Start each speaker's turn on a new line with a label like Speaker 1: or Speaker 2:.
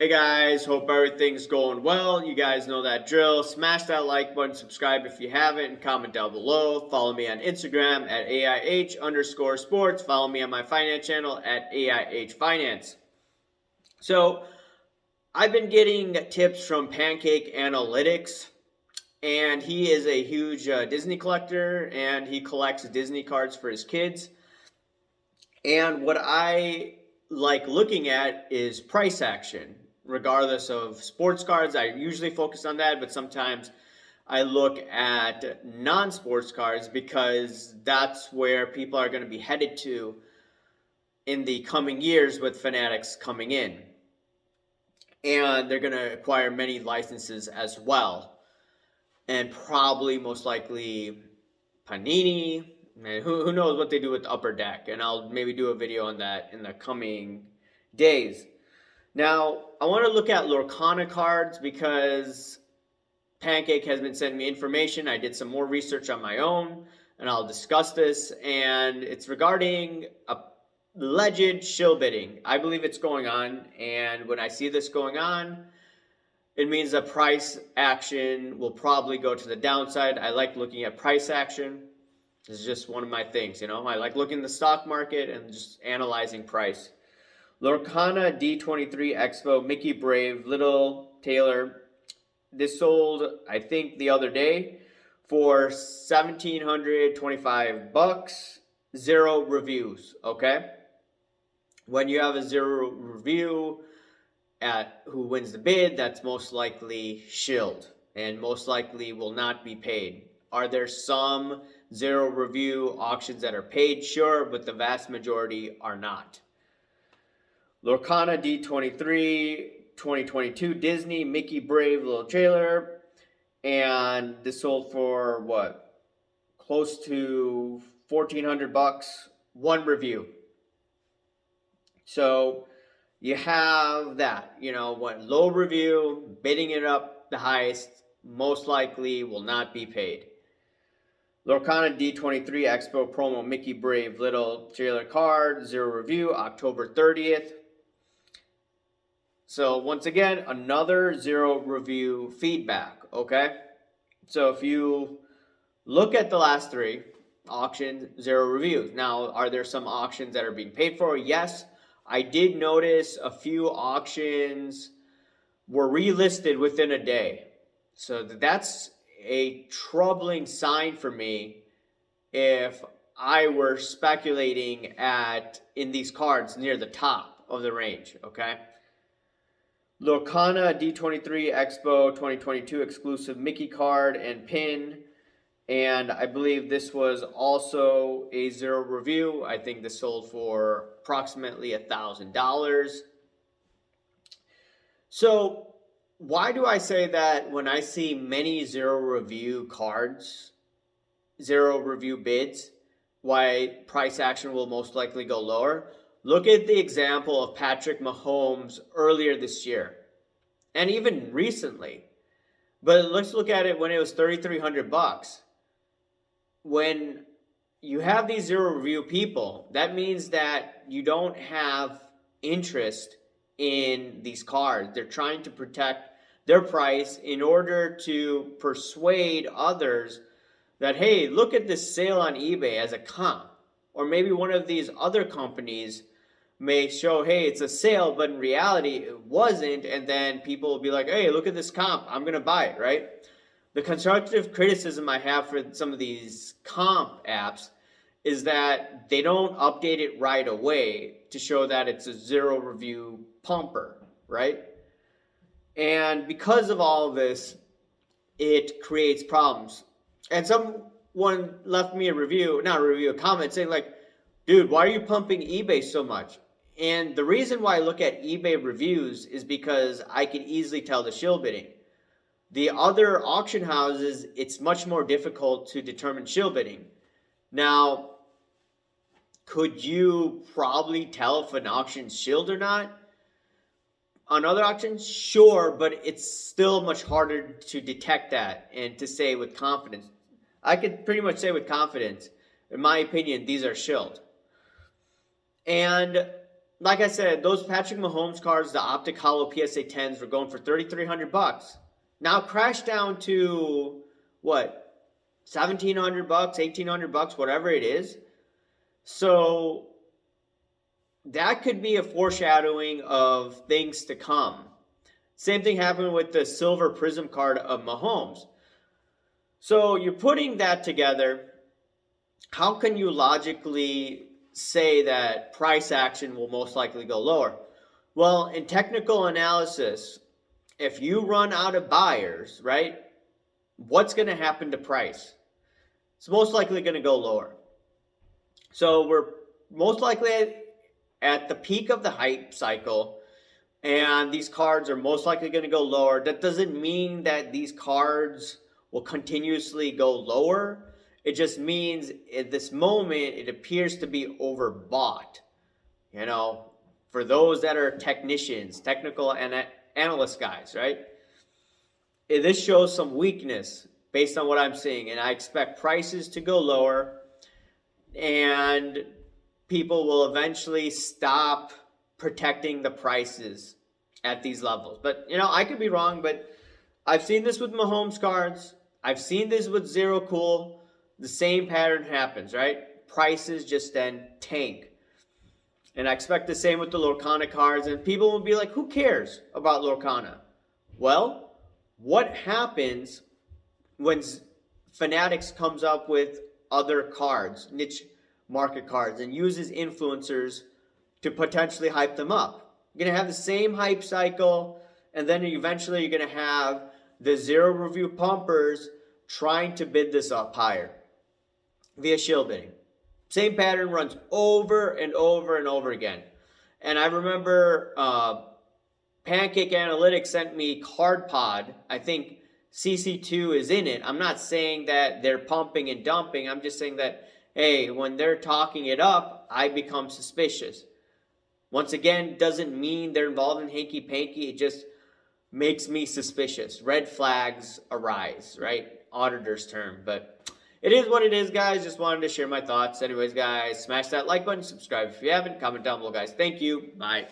Speaker 1: Hey guys, hope everything's going well. You guys know that drill. Smash that like button, subscribe if you haven't, and comment down below. Follow me on Instagram at AIH_sports. Follow me on my finance channel at AIH Finance. So, I've been getting tips from Pancake Analytics, and he is a huge Disney collector, and he collects Disney cards for his kids. And what I like looking at is price action, regardless of sports cards. I usually focus on that, but sometimes I look at non sports cards because that's where people are going to be headed to in the coming years with Fanatics coming in. And they're going to acquire many licenses as well. And probably, most likely, Panini. Man, who knows what they do with the upper deck? And I'll maybe do a video on that in the coming days. Now, I want to look at Lorcana cards because Pancake has been sending me information. I did some more research on my own, and I'll discuss this. And it's regarding a alleged shill bidding. I believe it's going on, and when I see this going on, it means that price action will probably go to the downside. I like looking at price action. This is just one of my things, I like looking at the stock market and just analyzing price. Lorcana D23 Expo, Mickey Brave, Little Taylor. This sold, I think, the other day for $1,725. Zero reviews, okay? When you have a zero review at who wins the bid, that's most likely shilled and most likely will not be paid. Are there some zero review auctions that are paid? Sure, but the vast majority are not. Lorcana D23 2022 Disney Mickey Brave Little Trailer, and this sold for what? Close to $1,400. One review. So you have that, what low review, bidding it up the highest, most likely will not be paid. Lorcana D23 Expo promo Mickey Brave Little Trailer card, zero review, October 30th. So once again, another zero review feedback, okay? So if you look at the last three auctions, zero reviews. Now, are there some auctions that are being paid for? Yes. I did notice a few auctions were relisted within a day. So that's a troubling sign for me if I were speculating in these cards near the top of the range, okay? Lorcana D23 Expo 2022 exclusive Mickey card and pin. And I believe this was also a zero review. I think this sold for approximately $1,000. So why do I say that when I see many zero review cards, zero review bids, why price action will most likely go lower? Look at the example of Patrick Mahomes earlier this year and even recently. But let's look at it when it was $3,300. When you have these zero review people, that means that you don't have interest in these cards. They're trying to protect their price in order to persuade others that, hey, look at this sale on eBay as a comp. Or maybe one of these other companies may show, hey, it's a sale, but in reality it wasn't. And then people will be like, hey, look at this comp. I'm going to buy it, right? The constructive criticism I have for some of these comp apps is that they don't update it right away to show that it's a zero review pumper, right? And because of all of this, it creates problems. And someone left me a comment saying like, dude, why are you pumping eBay so much? And the reason why I look at eBay reviews is because I can easily tell the shill bidding. The other auction houses, it's much more difficult to determine shill bidding. Now, could you probably tell if an auction's shilled or not? On other auctions, sure, but it's still much harder to detect that and to say with confidence. I could pretty much say with confidence, in my opinion, these are shilled. And like I said, those Patrick Mahomes cards, the optic hollow PSA 10s, were going for $3,300. Now crash down to what, 1,700 bucks, 1,800 bucks, whatever it is. So that could be a foreshadowing of things to come. Same thing happened with the silver prism card of Mahomes. So you're putting that together. How can you logically say that price action will most likely go lower? Well, in technical analysis, if you run out of buyers, right, what's going to happen to price? It's most likely going to go lower. So we're most likely at the peak of the hype cycle, and these cards are most likely going to go lower. That doesn't mean that these cards will continuously go lower. It just means at this moment it appears to be overbought. You know, for those that are technicians, technical and analyst guys, right? This shows some weakness based on what I'm seeing, and I expect prices to go lower, and people will eventually stop protecting the prices at these levels. But, you know, I could be wrong, but I've seen this with Mahomes cards. I've seen this with Zero Cool. The same pattern happens, right? Prices just then tank. And I expect the same with the Lorcana cards. And people will be like, who cares about Lorcana? Well, what happens when Fanatics comes up with other cards, niche market cards, and uses influencers to potentially hype them up? You're going to have the same hype cycle, and then eventually you're going to have the zero review pumpers trying to bid this up higher via shield bidding. Same pattern runs over and over and over again. And I remember Pancake Analytics sent me Card Pod. I think CC2 is in it. I'm not saying that they're pumping and dumping. I'm just saying that, hey, when they're talking it up, I become suspicious. Once again, doesn't mean they're involved in hanky-panky. It just makes me suspicious. Red flags arise, right? Auditor's term. But it is what it is, guys. Just wanted to share my thoughts. Anyways, guys, smash that like button, subscribe if you haven't, comment down below, guys. Thank you. Bye.